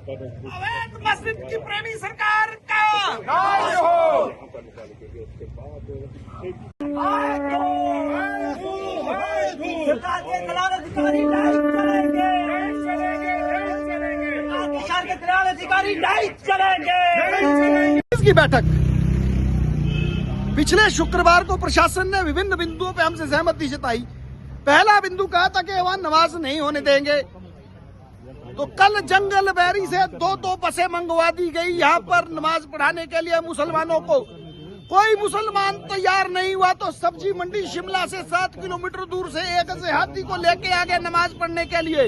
अवैध मस्जिद की प्रेमी सरकार का जय हो। सरकार के खिलाफ अधिकारी नहीं चलेंगे, सरकार के खिलाफ अधिकारी नहीं चलेंगे। इसकी बैठक पिछले शुक्रवार को प्रशासन ने विभिन्न बिंदुओं पे हमसे सहमति जताई। पहला बिंदु कहा था कि वहां नमाज नहीं होने देंगे, तो कल जंगल बैरी से दो बसें मंगवा दी गई यहाँ पर नमाज पढ़ाने के लिए मुसलमानों को। कोई मुसलमान तैयार नहीं हुआ तो सब्जी मंडी शिमला से 7 किलोमीटर दूर से एक देहाती को लेके आ गए नमाज पढ़ने के लिए।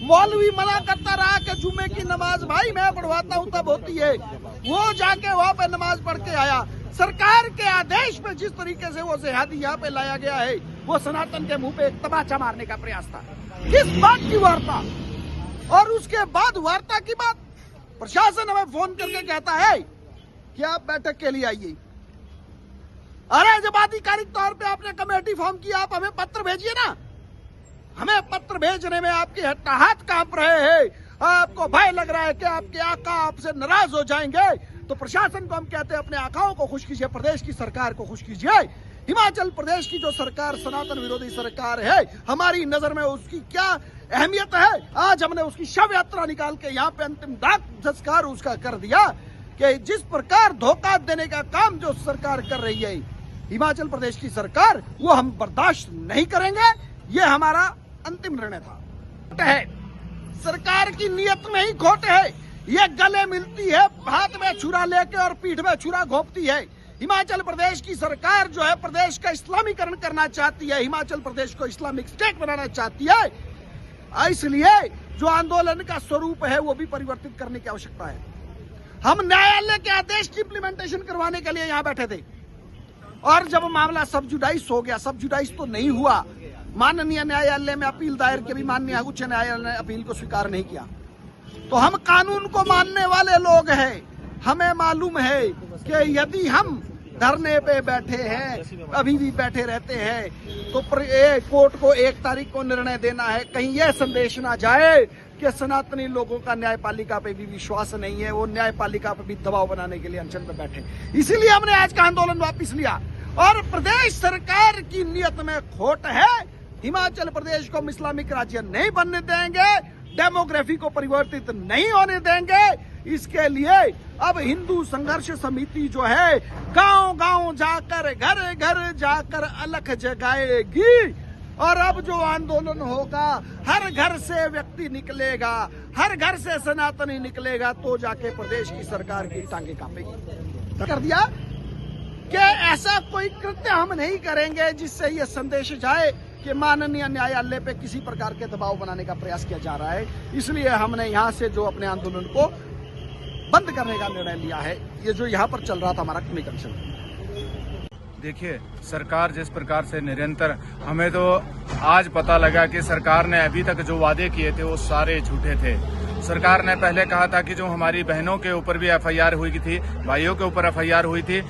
मौलवी मना करता रहा कि जुमे की नमाज भाई मैं पढ़वाता हूँ तब होती है। वो जाके वहाँ पे नमाज पढ़ के आया। सरकार के आदेश में जिस तरीके से वो देहाती यहाँ पे लाया गया है, वो सनातन के मुंह पे एक तमाचा मारने का प्रयास था। किस बात की वार्ता? और उसके बाद वार्ता की बात प्रशासन हमें फोन करके कहता है कि आप बैठक के लिए आइए। अरे जब आधिकारिक तौर पे आपने कमेटी फॉर्म किया, आप हमें पत्र भेजिए ना। हमें पत्र भेजने में आपके हाथ कांप रहे हैं, आपको भय लग रहा है कि आपके आका आपसे नाराज हो जाएंगे। तो प्रशासन को हम कहते हैं अपने आकाओं को खुश कीजिए, प्रदेश की सरकार को खुश कीजिए। हिमाचल प्रदेश की जो सरकार सनातन विरोधी सरकार है, हमारी नजर में उसकी क्या अहमियत है। आज हमने उसकी शव यात्रा निकाल के यहाँ पे अंतिम दाह संस्कार उसका कर दिया कि जिस प्रकार धोखा देने का काम जो सरकार कर रही है हिमाचल प्रदेश की सरकार, वो हम बर्दाश्त नहीं करेंगे। ये हमारा अंतिम निर्णय था। सरकार की नीयत में ही खोट है। ये गले मिलती है, हाथ में छुरा लेके और पीठ में छुरा घोंपती है। हिमाचल प्रदेश की सरकार जो है प्रदेश का इस्लामीकरण करना चाहती है, हिमाचल प्रदेश को इस्लामिक स्टेट बनाना चाहती है। इसलिए जो आंदोलन का स्वरूप है वो भी परिवर्तित करने की आवश्यकता है। हम न्यायालय के आदेश की इम्प्लीमेंटेशन करवाने के लिए यहाँ बैठे थे और जब मामला सब जुडाइस हो गया, सब जुडाइस तो नहीं हुआ, माननीय न्यायालय में अपील दायर की, भी माननीय उच्च न्यायालय ने अपील को स्वीकार नहीं किया। तो हम कानून को मानने वाले लोग हैं, हमें मालूम है कि यदि हम धरने पे बैठे हैं, अभी भी बैठे रहते हैं, तो कोर्ट को 1 तारीख को निर्णय देना है। कहीं यह संदेश ना जाए कि सनातनी लोगों का न्यायपालिका पे भी विश्वास नहीं है, वो न्यायपालिका पे भी दबाव बनाने के लिए अनशन पे बैठे। इसीलिए हमने आज का आंदोलन वापस लिया और प्रदेश सरकार की नीयत में खोट है। हिमाचल प्रदेश को हम इस्लामिक राज्य नहीं बनने देंगे, डेमोग्राफी को परिवर्तित नहीं होने देंगे। इसके लिए अब हिंदू संघर्ष समिति जो है गांव-गांव जाकर, घर घर जाकर अलख जगाएगी। और अब जो आंदोलन होगा, हर घर से व्यक्ति निकलेगा, हर घर से सनातनी निकलेगा, तो जाके प्रदेश की सरकार की टांगे कांपेगी। कर दिया कि ऐसा कोई कृत्य हम नहीं करेंगे जिससे ये संदेश जाए कि माननीय न्यायालय पे किसी प्रकार के दबाव बनाने का प्रयास किया जा रहा है। इसलिए हमने यहाँ से जो अपने आंदोलन को बंद करने का निर्णय लिया है। ये जो यहाँ पर चल रहा था हमारा कमीशन। देखिए, सरकार जिस प्रकार से निरंतर, हमें तो आज पता लगा कि सरकार ने अभी तक जो वादे किए थे वो सारे झूठे थे। सरकार ने पहले कहा था कि जो हमारी बहनों के ऊपर भी एफआईआर हुई थी, भाइयों के ऊपर एफआईआर हुई थी,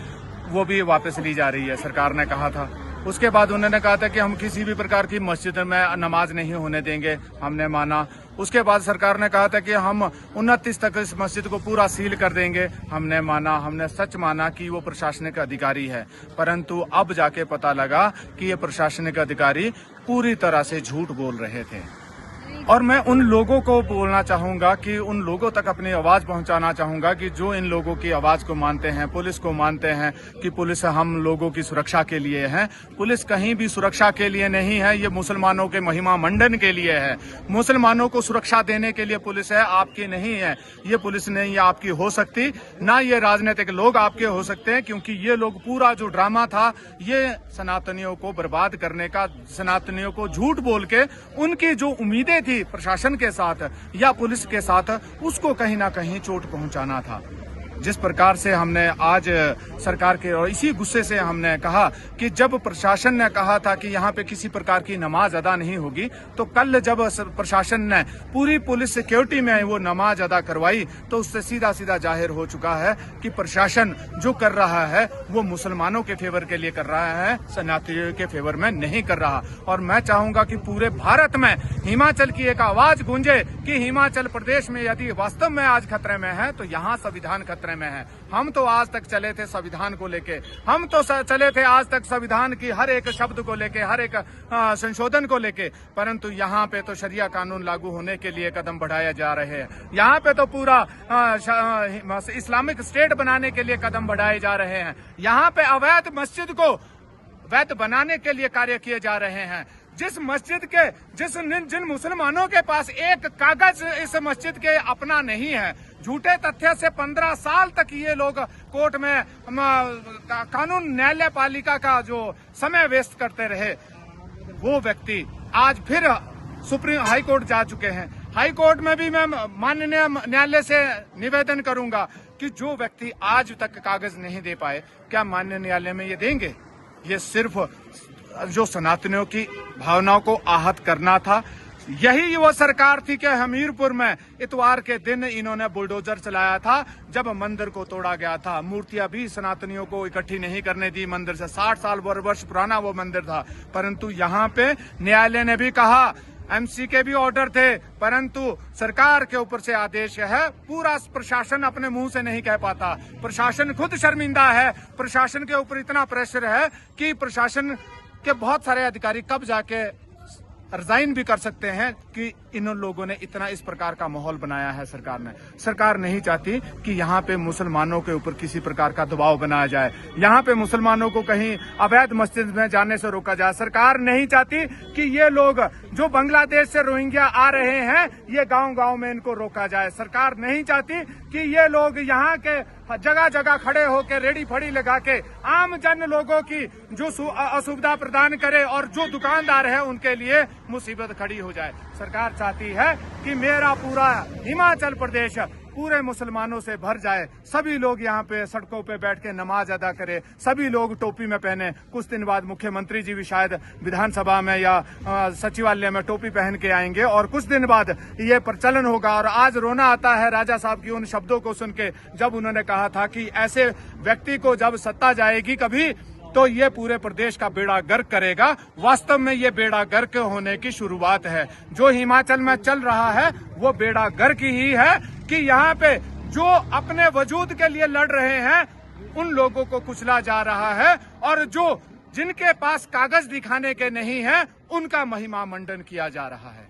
वो भी वापस ली जा रही है, सरकार ने कहा था। उसके बाद उन्होंने कहा था कि हम किसी भी प्रकार की मस्जिद में नमाज नहीं होने देंगे, हमने माना। उसके बाद सरकार ने कहा था कि हम 29 तक इस मस्जिद को पूरा सील कर देंगे, हमने माना, हमने सच माना कि वो प्रशासनिक अधिकारी है। परंतु अब जाके पता लगा कि ये प्रशासनिक अधिकारी पूरी तरह से झूठ बोल रहे थे। और मैं उन लोगों को बोलना चाहूंगा कि उन लोगों तक अपनी आवाज पहुंचाना चाहूंगा कि जो इन लोगों की आवाज को मानते हैं, पुलिस को मानते हैं कि पुलिस हम लोगों की सुरक्षा के लिए है। पुलिस कहीं भी सुरक्षा के लिए नहीं है, ये मुसलमानों के महिमा मंडन के लिए है। मुसलमानों को सुरक्षा देने के लिए पुलिस है, आपकी नहीं है। ये पुलिस नहीं है आपकी हो सकती, ना ये राजनीतिक लोग आपके हो सकते हैं, क्योंकि ये लोग पूरा जो ड्रामा था ये सनातनियों को बर्बाद करने का, सनातनियों को झूठ बोल के उनकी जो उम्मीदें थी प्रशासन के साथ या पुलिस के साथ, उसको कहीं ना कहीं चोट पहुंचाना था। जिस प्रकार से हमने आज सरकार के और इसी गुस्से से हमने कहा कि जब प्रशासन ने कहा था कि यहाँ पे किसी प्रकार की नमाज अदा नहीं होगी, तो कल जब प्रशासन ने पूरी पुलिस सिक्योरिटी में वो नमाज अदा करवाई, तो उससे सीधा सीधा जाहिर हो चुका है कि प्रशासन जो कर रहा है वो मुसलमानों के फेवर के लिए कर रहा है, शरणार्थियों के फेवर में नहीं कर रहा। और मैं चाहूंगा कि पूरे भारत में हिमाचल की एक आवाज गूंजे कि हिमाचल प्रदेश में यदि वास्तव में आज खतरे में है तो यहाँ संविधान खतरे में है। हम तो आज तक चले थे संविधान को लेके, हम तो चले थे आज तक संविधान की हर एक शब्द को लेके, हर एक संशोधन को लेके, परंतु यहाँ पे तो शरिया कानून लागू होने के लिए कदम बढ़ाए जा रहे हैं। यहाँ पे तो पूरा इस्लामिक स्टेट बनाने के लिए कदम बढ़ाए जा रहे हैं। यहाँ पे अवैध मस्जिद को वैध बनाने के लिए कार्य किए जा रहे हैं। जिस मस्जिद के जिन मुसलमानों के पास एक कागज इस मस्जिद के अपना नहीं है, झूठे तथ्य से 15 साल तक ये लोग कोर्ट में कानून न्यायपालिका का जो समय वेस्ट करते रहे, वो व्यक्ति आज फिर सुप्रीम हाई कोर्ट जा चुके हैं। हाई कोर्ट में भी मैं माननीय न्यायालय से निवेदन करूंगा कि जो व्यक्ति आज तक कागज नहीं दे पाए, क्या माननीय न्यायालय में ये देंगे? ये सिर्फ जो सनातनियों की भावनाओं को आहत करना था। यही वो सरकार थी कि हमीरपुर में इतवार के दिन इन्होंने बुलडोजर चलाया था, जब मंदिर को तोड़ा गया था। मूर्तियां भी सनातनियों को इकट्ठी नहीं करने दी मंदिर से। 60 साल वर्ष पुराना वो मंदिर था, परंतु यहाँ पे न्यायालय ने भी कहा, एमसी के भी ऑर्डर थे, परंतु सरकार के ऊपर से आदेश है। पूरा प्रशासन अपने मुंह से नहीं कह पाता, प्रशासन खुद शर्मिंदा है। प्रशासन के ऊपर इतना प्रेशर है कि प्रशासन के बहुत सारे अधिकारी कब जाके रिजाइन भी कर सकते हैं कि इन लोगों ने इतना इस प्रकार का माहौल बनाया है। सरकार नहीं चाहती कि यहाँ पे मुसलमानों के ऊपर किसी प्रकार का दबाव बनाया जाए, यहाँ पे मुसलमानों को कहीं अवैध मस्जिद में जाने से रोका जाए। सरकार नहीं चाहती कि ये लोग जो बांग्लादेश से रोहिंग्या आ रहे हैं, ये गांव-गांव में इनको रोका जाए। सरकार नहीं चाहती कि ये लोग यहाँ के जगह जगह खड़े होकर रेडी फड़ी लगा के आम जन लोगों की जो असुविधा प्रदान करे और जो दुकानदार है उनके लिए मुसीबत खड़ी हो जाए। सरकार चाहती है कि मेरा पूरा हिमाचल प्रदेश पूरे मुसलमानों से भर जाए, सभी लोग यहाँ पे सड़कों पे बैठ के नमाज अदा करें, सभी लोग टोपी में पहने। कुछ दिन बाद मुख्यमंत्री जी भी शायद विधानसभा में या सचिवालय में टोपी पहन के आएंगे और कुछ दिन बाद ये प्रचलन होगा। और आज रोना आता है राजा साहब की उन शब्दों को सुन के, जब उन्होंने कहा था कि ऐसे व्यक्ति को जब सत्ता जाएगी कभी तो ये पूरे प्रदेश का बेड़ा गर्क करेगा। वास्तव में ये बेड़ा गर्क होने की शुरुआत है। जो हिमाचल में चल रहा है वो बेड़ा गर्क ही है कि यहाँ पे जो अपने वजूद के लिए लड़ रहे हैं उन लोगों को कुचला जा रहा है, और जो जिनके पास कागज दिखाने के नहीं है उनका महिमा मंडन किया जा रहा है।